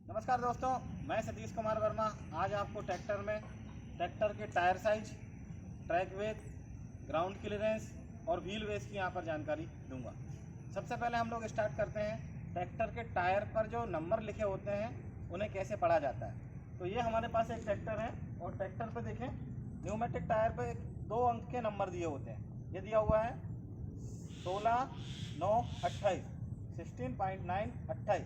नमस्कार दोस्तों, मैं सतीश कुमार वर्मा आज आपको ट्रैक्टर के tyre size, track weight, ground clearance और व्हील बेस की यहाँ पर जानकारी दूंगा। सबसे पहले हम लोग स्टार्ट करते हैं ट्रैक्टर के टायर पर जो नंबर लिखे होते हैं उन्हें कैसे पढ़ा जाता है। तो ये हमारे पास एक ट्रैक्टर है और ट्रैक्टर पे देखें न्यूमेटिक टायर पे 2 अंक के नंबर दिए होते हैं। ये दिया हुआ है 16/9/28, 16.9/28,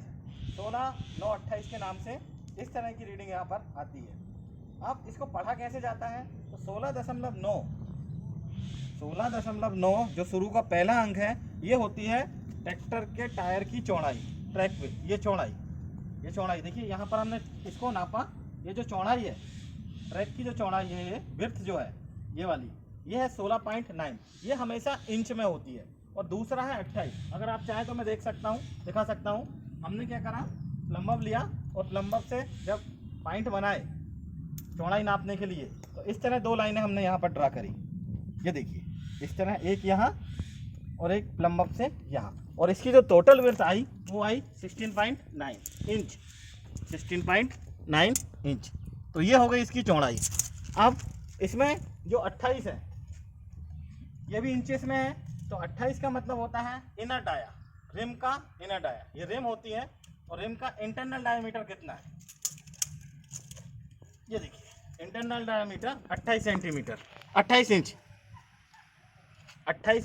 16/9/28 के नाम से इस तरह की रीडिंग यहाँ पर आती है। अब इसको पढ़ा कैसे जाता है तो 16.9 जो शुरू का पहला अंक है ये होती है ट्रैक्टर के टायर की चौड़ाई, ट्रैक पे ये चौड़ाई देखिए यहाँ पर हमने इसको नापा। ये जो चौड़ाई है ट्रैक की, जो चौड़ाई है, ये विड्थ जो है ये वाली, ये है 16.9। ये हमेशा इंच में होती है। और दूसरा है 28। अगर आप चाहें तो मैं दिखा सकता हूँ। हमने क्या करा, प्लम्बर लिया और प्लम्बर से जब पॉइंट बनाए चौड़ाई नापने के लिए, तो इस तरह 2 लाइनें हमने यहाँ पर ड्रा करी। ये देखिए इस तरह, एक यहाँ और एक प्लम्बर से यहाँ, और इसकी जो टोटल विड्थ आई वो आई 16.9 इंच, 16.9 इंच। तो ये हो गई इसकी चौड़ाई। अब इसमें जो 28 है ये भी इंचेस में है। तो 28 का मतलब होता है इनर डाया, रिम का इनर डाया। ये रिम होती है और रिम का इंटरनल डायमीटर कितना है, ये देखिए internal diameter 28 centimetre, 28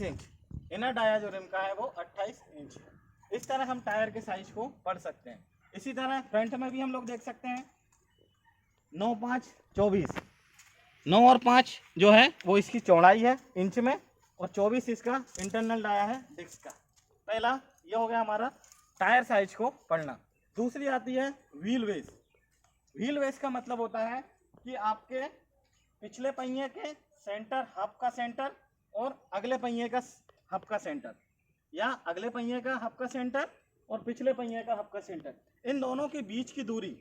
inch. Inner dia जो रिम का है वो 28 इंच। इस तरह हम टायर के साइज को पढ़ सकते हैं। इसी तरह फ्रंट में भी हम लोग देख सकते हैं 9/5 = 24। 9 और 5 जो है वो इसकी चौड़ाई है इंच में, और 24 इसका इंटरनल डाया है डिस्क का। पहला ये हो गया हमारा टायर साइज को पढ़ना। दूसरी आती है व्हील बेस। व्हील बेस का मतलब होता है कि आपके पिछले पहिए के सेंटर, हब का सेंटर, और अगले पहिए का हब का सेंटर, या अगले पहिए का हब का सेंटर और पिछले पहिए का हब का सेंटर, इन दोनों के बीच की दूरी,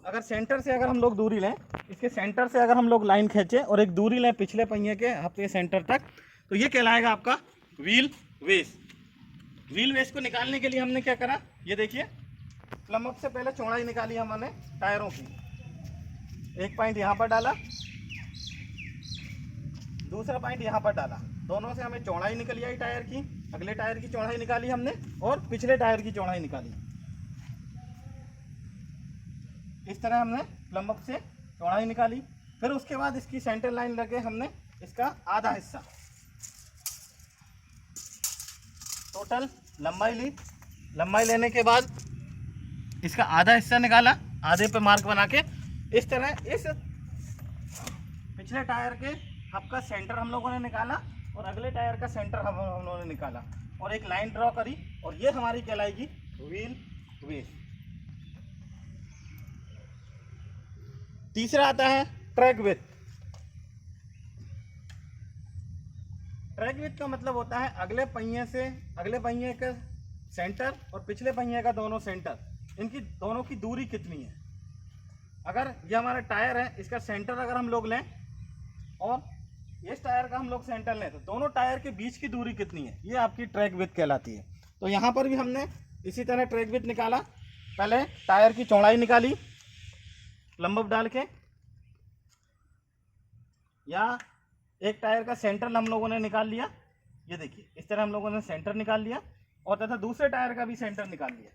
अगर सेंटर से अगर हम लोग दूरी लें, इसके सेंटर से अगर हम लोग लाइन खींचें और एक दूरी लें पिछले पहिए के हब के सेंटर तक, तो ये कहलाएगा आपका व्हील बेस। व्हील बेस को निकालने के लिए हमने क्या करा, ये देखिए प्लम्बर से पहले चौड़ाई निकाली हमने टायरों की। एक पॉइंट यहाँ पर डाला, दूसरा पॉइंट यहाँ पर डाला, दोनों से हमें चौड़ाई निकली आई टायर की। अगले टायर की चौड़ाई निकाली हमने और पिछले टायर की चौड़ाई निकाली। इस तरह हमने प्लम्बर से चौड़ाई निकाली। फिर उसके बाद इसकी सेंटर लाइन लगे हमने इसका आधा हिस्सा, टोटल लंबाई ली। लंबाई लेने के बाद इसका आधा हिस्सा निकाला, आधे पे मार्क बना के। इस तरह इस पिछले टायर के हब का सेंटर हम लोगों ने निकाला और अगले टायर का सेंटर हम लोगों ने निकाला और एक लाइन ड्रॉ करी, और ये हमारी कहलाएगी व्हील बेस। तीसरा आता है ट्रैक विड्थ। ट्रैक विड्थ का मतलब होता है अगले पहिए का सेंटर और पिछले पहिए का दोनों सेंटर, इनकी दोनों की दूरी कितनी है। अगर ये हमारा टायर है, इसका सेंटर अगर हम लोग लें और इस टायर का हम लोग सेंटर लें, तो दोनों टायर के बीच की दूरी कितनी है, ये आपकी ट्रैक विड्थ कहलाती है। तो यहाँ पर भी हमने इसी तरह ट्रैक विड्थ निकाला। पहले टायर की चौड़ाई निकाली लंबव डाल के, या एक टायर का सेंटर हम लोगों ने निकाल लिया। ये देखिए इस तरह हम लोगों ने सेंटर निकाल लिया, और तथा दूसरे टायर का भी सेंटर निकाल लिया,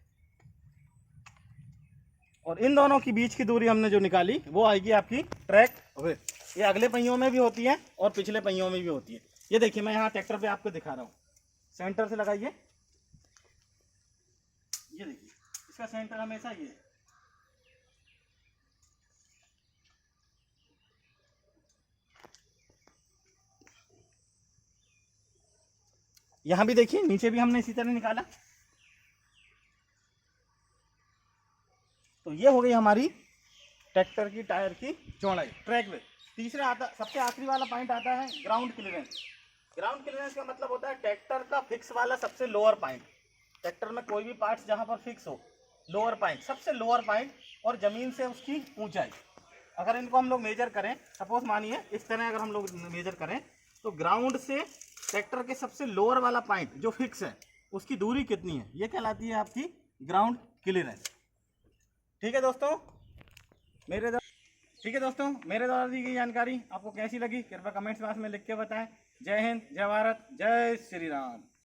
और इन दोनों की बीच की दूरी हमने जो निकाली वो आएगी आपकी ट्रैक विड्थ। ये अगले पहियों में भी होती है और पिछले पहियों में भी होती है। ये देखिए मैं यहाँ ट्रैक्टर पे आपको दिखा रहा हूँ, सेंटर से लगाइए। ये देखिए इसका सेंटर हमेशा ये है। यहाँ भी देखिए नीचे भी हमने इसी तरह निकाला। तो ये हो गई हमारी ट्रैक्टर की टायर की चौड़ाई, ट्रैक विड्थ। तीसरा आता, सबसे आखिरी वाला पॉइंट आता है ग्राउंड क्लियरेंस। ग्राउंड क्लियरेंस का मतलब होता है ट्रैक्टर का फिक्स वाला सबसे लोअर पॉइंट। ट्रैक्टर में कोई भी पार्ट्स जहाँ पर फिक्स हो, लोअर पॉइंट, सबसे लोअर पॉइंट, और ज़मीन से उसकी ऊंचाई, अगर इनको हम लोग मेजर करें, सपोज मानिए इस तरह अगर हम लोग मेजर करें, तो ग्राउंड से ट्रैक्टर के सबसे लोअर वाला पॉइंट जो फिक्स है उसकी दूरी कितनी है, ये कहलाती है आपकी ग्राउंड क्लियरेंस। ठीक है दोस्तों, मेरे द्वारा दी गई जानकारी आपको कैसी लगी कृपया कमेंट्स बॉक्स में लिख के बताएं। जय हिंद, जय भारत, जय श्री राम।